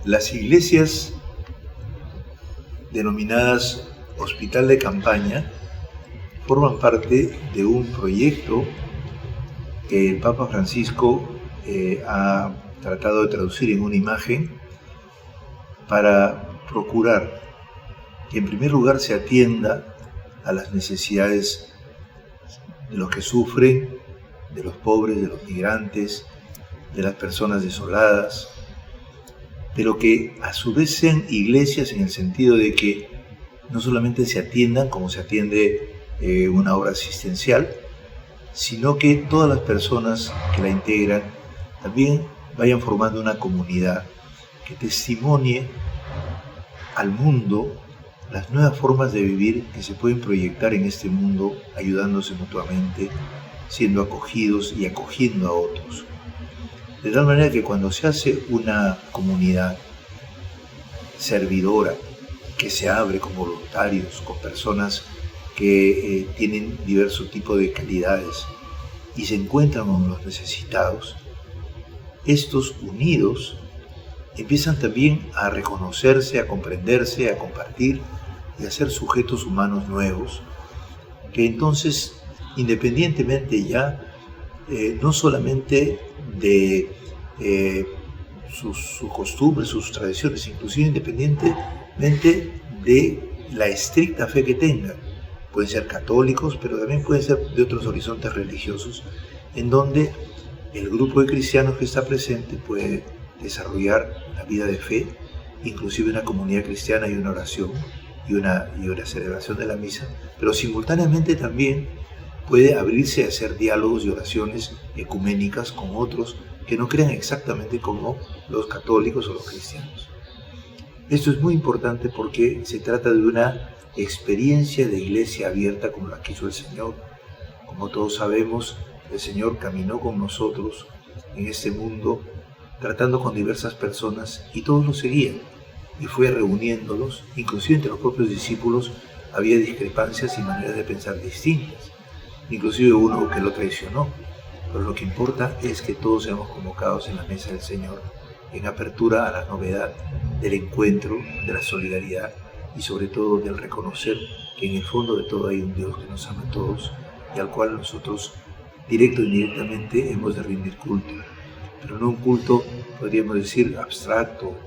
Las iglesias denominadas Hospital de Campaña forman parte de un proyecto que el Papa Francisco ha tratado de traducir en una imagen para procurar que en primer lugar se atienda a las necesidades de los que sufren, de los pobres, de los migrantes, de las personas desoladas, pero que a su vez sean iglesias en el sentido de que no solamente se atiendan como se atiende una obra asistencial, sino que todas las personas que la integran también vayan formando una comunidad que testimonie al mundo las nuevas formas de vivir que se pueden proyectar en este mundo, ayudándose mutuamente, siendo acogidos y acogiendo a otros. De tal manera que cuando se hace una comunidad servidora, que se abre con voluntarios, con personas que tienen diversos tipos de calidades y se encuentran con los necesitados, estos unidos empiezan también a reconocerse, a comprenderse, a compartir y a ser sujetos humanos nuevos, que entonces, independientemente ya, no solamente de sus costumbres, sus tradiciones, inclusive independientemente de la estricta fe que tengan. Pueden ser católicos, pero también pueden ser de otros horizontes religiosos, en donde el grupo de cristianos que está presente puede desarrollar la vida de fe, inclusive una comunidad cristiana y una oración y una celebración de la misa, pero simultáneamente también puede abrirse a hacer diálogos y oraciones ecuménicas con otros que no crean exactamente como los católicos o los cristianos. Esto es muy importante porque se trata de una experiencia de iglesia abierta como la quiso el Señor. Como todos sabemos, el Señor caminó con nosotros en este mundo, tratando con diversas personas y todos lo seguían y fue reuniéndolos, inclusive entre los propios discípulos había discrepancias y maneras de pensar distintas, inclusive uno que lo traicionó, pero lo que importa es que todos seamos convocados en la mesa del Señor, en apertura a la novedad del encuentro, de la solidaridad y sobre todo del reconocer que en el fondo de todo hay un Dios que nos ama a todos y al cual nosotros directo o indirectamente hemos de rendir culto, pero no un culto, podríamos decir, abstracto,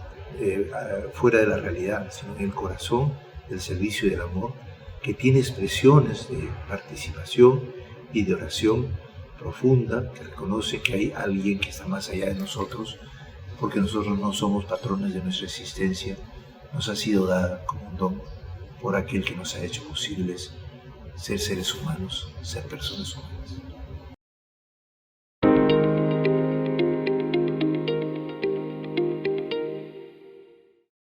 fuera de la realidad, sino en el corazón del servicio y del amor, que tiene expresiones de participación y de oración profunda, que reconoce que hay alguien que está más allá de nosotros, porque nosotros no somos patrones de nuestra existencia, nos ha sido dada como un don por aquel que nos ha hecho posibles ser seres humanos, ser personas humanas.